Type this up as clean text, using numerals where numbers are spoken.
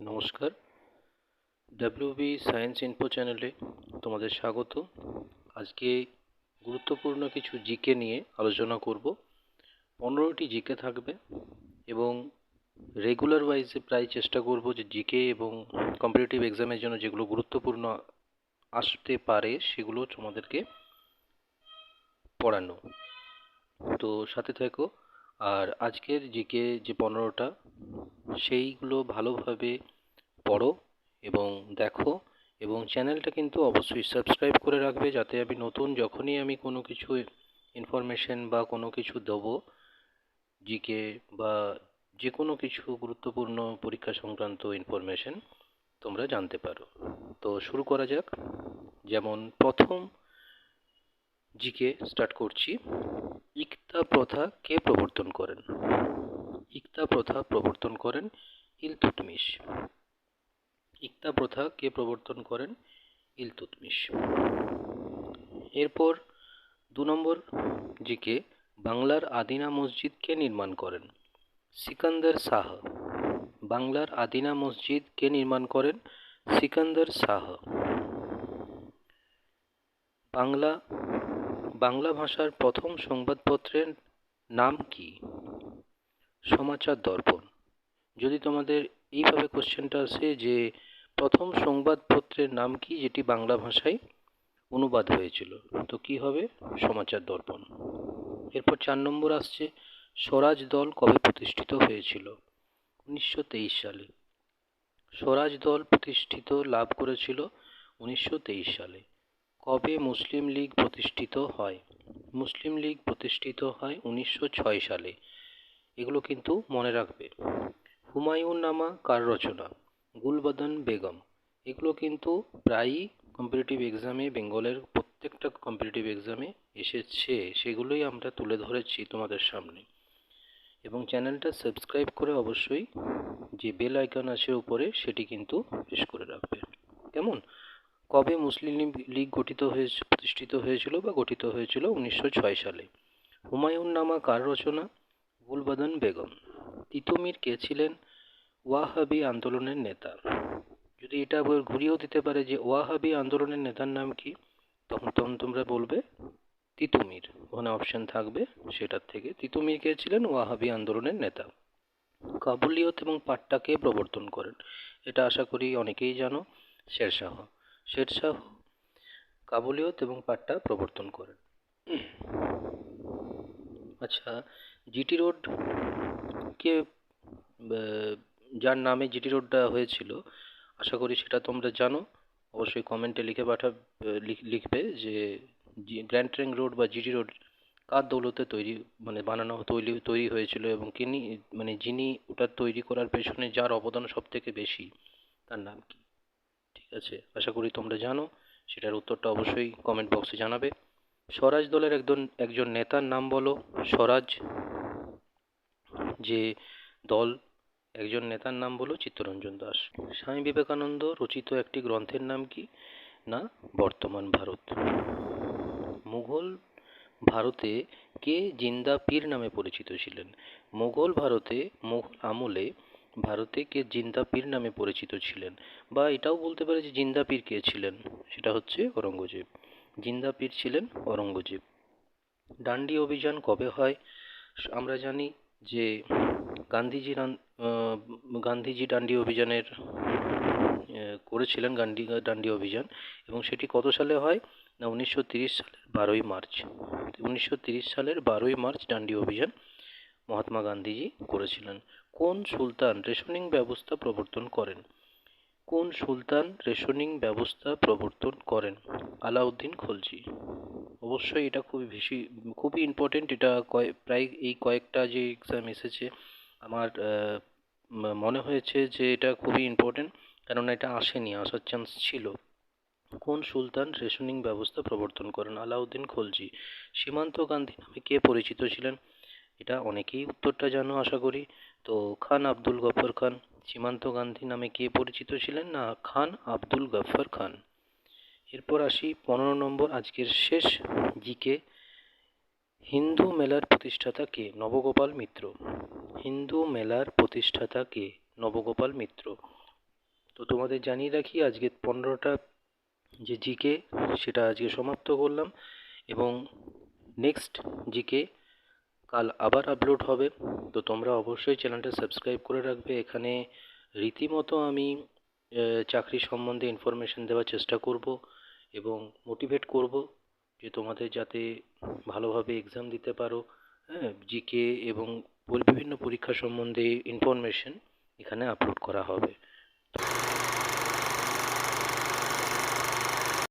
নমস্কার। WB science info চ্যানেলে তোমাদের স্বাগত। আজকে গুরুত্বপূর্ণ কিছু জিকে নিয়ে আলোচনা করব। 15টি জিকে থাকবে এবং রেগুলার ওয়াইজে প্রায় চেষ্টা করব যে জিকে এবং কম্পিটিটিভ এক্সামের জন্য যেগুলো গুরুত্বপূর্ণ আসতে পারে সেগুলো তোমাদেরকে পড়ানো। তো সাথে থেকো। আর আজকের জিকে যে 15টা সেইগুলো ভালোভাবে পড়ো এবং দেখো, এবং চ্যানেলটা কিন্তু অবশ্যই সাবস্ক্রাইব করে রাখবে, যাতে আমি নতুন যখনই আমি কোনো কিছু ইনফরমেশন বা কোনো কিছু দেবো, জিকে বা যে কোনো কিছু গুরুত্বপূর্ণ পরীক্ষা সংক্রান্ত ইনফরমেশন তোমরা জানতে পারো। তো শুরু করা যাক। যেমন প্রথম জিকে স্টার্ট করছি। ইকতা প্রথা কে প্রবর্তন করেন? ইকতা প্রথা প্রবর্তন করেন ইলতুৎমিশ। ইকতা প্রথা কে প্রবর্তন করেন? ইলতুৎমিশ। এরপর 2 নম্বর জিকে, বাংলার আদিনা মসজিদ কে নির্মাণ করেন? সিকান্দার শাহ। বাংলার আদিনা মসজিদ কে নির্মাণ করেন? সিকান্দার শাহ। বাংলা ভাষার প্রথম সংবাদপত্রের নাম কি? সমাচার দর্পণ। যদি তোমাদের এইভাবে কোশ্চেনটা আসে যে প্রথম সংবাদপত্রের নাম কি যেটি বাংলা ভাষায় অনুবাদ হয়েছিল, তো কি হবে? সমাচার দর্পণ। এরপর 4 নম্বর আসছে, স্বরাজ দল কবে প্রতিষ্ঠিত হয়েছিল? 1923 সালে। স্বরাজ দল প্রতিষ্ঠিত লাভ করেছিল 1923 সালে। কবে মুসলিম লীগ প্রতিষ্ঠিত হয়? মুসলিম লীগ প্রতিষ্ঠিত হয় 1906 সালে। এগুলো কিন্তু মনে রাখবে। হুমায়ুন নামা কার রচনা? গুলবদন বেগম। এগুলো কিন্তু প্রায়ই কম্পিটিটিভ এক্সামে, বেঙ্গলের প্রত্যেকটা কম্পিটিটিভ এক্সামে এসেছে, সেগুলোই আমরা তুলে ধরেছি তোমাদের সামনে। এবং চ্যানেলটা সাবস্ক্রাইব করে অবশ্যই যে বেল আইকন আছে উপরে সেটি কিন্তু প্রেস করে রাখবে। কেমন? কবে মুসলিম লীগ প্রতিষ্ঠিত হয়েছিল বা গঠিত হয়েছিল? 1906 সালে। হুমায়ুন নামা কার রচনা? গুলবদন বেগম। তিতুমির কে ছিলেন? ওয়াহাবি আন্দোলনের নেতা। যদি এটা আবার ঘুরিয়েও দিতে পারে যে ওয়াহাবি আন্দোলনের নেতার নাম কি, তখন তোমরা বলবে তিতুমির। ওখানে অপশন থাকবে, সেটার থেকে তিতুমির কে ছিলেন ওয়াহাবি আন্দোলনের নেতা। কাবুলিয়ত এবং পাট্টা কে প্রবর্তন করেন? এটা আশা করি অনেকেই জানো। শেরশাহ। শেরশাহ কাবুলিয়ত এবং পাট্টা প্রবর্তন করেন। আচ্ছা, জিটি রোড কে যার নামে জিটি রোডটা হয়েছিল, আশা করি সেটা তোমরা জানো। অবশ্যই কমেন্টে লিখবে যে গ্র্যান্ড ট্রাঙ্ক রোড বা জিটি রোড কার দৌলতে তৈরি হয়েছিল, এবং যিনি ওটা তৈরি করার পেছনে যার অবদান সব থেকে বেশি, তার নাম কি? ঠিক আছে, আশা করি তোমরা জানো। সেটার উত্তরটা অবশ্যই কমেন্ট বক্সে জানাবে। স্বরাজ দলের একজন নেতার নাম বলো। স্বরাজ যে দল, একজন নেতার নাম বলো। চিত্তরঞ্জন দাস। স্বামী বিবেকানন্দ রচিত একটি গ্রন্থের নাম কি? না, বর্তমান ভারত। মুঘল ভারতে কে জিন্দা পীর নামে পরিচিত ছিলেন? মুঘল আমলে ভারতে কে জিন্দা পীর নামে পরিচিত ছিলেন? বা এটাও বলতে পারে যে জিন্দা পীর কে ছিলেন, সেটা হচ্ছে ঔরঙ্গজেব। জিন্দা পীর ছিলেন ঔরঙ্গজেব। ডান্ডি অভিযান কবে হয়? আমরা জানি যে গান্ধীজি ডান্ডি অভিযানের করেছিলেন ডান্ডি অভিযান, এবং সেটি কত সালে হয়? না, 1930 সালের 12ই মার্চ। 1930 সালের 12ই মার্চ ডান্ডি অভিযান মহাত্মা গান্ধীজি করেছিলেন। কোন সুলতান রেশনিং ব্যবস্থা প্রবর্তন করেন? কোন সুলতান রেশনিং ব্যবস্থা প্রবর্তন করেন? আলাউদ্দিন খলজি। অবশ্যই এটা খুবই ইম্পর্টেন্ট। এটা প্রায় এই কয়েকটা যে এক্সাম এসেছে, আমার মনে হয়েছে যে এটা খুবই ইম্পর্টেন্ট, কেননা এটা আসার চান্স ছিল। কোন সুলতান রেশনিং ব্যবস্থা প্রবর্তন করেন? আলাউদ্দিন খলজি। সীমান্ত গান্ধী নামে কে পরিচিত ছিলেন? এটা অনেকেই উত্তরটা জানো আশা করি। তো খান আব্দুল গফর খান। সীমান্ত গান্ধী নামে কে পরিচিত ছিলেন? না, খান আব্দুল গফর খান। এরপর আসি 15 নম্বর আজকের শেষ জিকে। হিন্দু মেলার প্রতিষ্ঠাতা কে? নবগোপাল মিত্র। হিন্দু মেলার প্রতিষ্ঠাতা কে? নবগোপাল মিত্র। তো তোমাদের জানিয়ে রাখি আজকে 15টা যে জিকে সেটা আজকে সমাপ্ত করলাম, এবং নেক্সট জিকে কাল আবার আপলোড হবে। তো তোমরা অবশ্যই চ্যানেলটা সাবস্ক্রাইব করে রাখবে। এখানে রীতিমতো আমি চাকরি সম্বন্ধে ইনফরমেশন দেওয়ার চেষ্টা করব এবং মোটিভেট করব যে তোমাদের যাতে ভালোভাবে এক্সাম দিতে পারো। হ্যাঁ, জিকে এবং বিভিন্ন পরীক্ষা সম্বন্ধে ইনফরমেশন এখানে আপলোড করা হবে।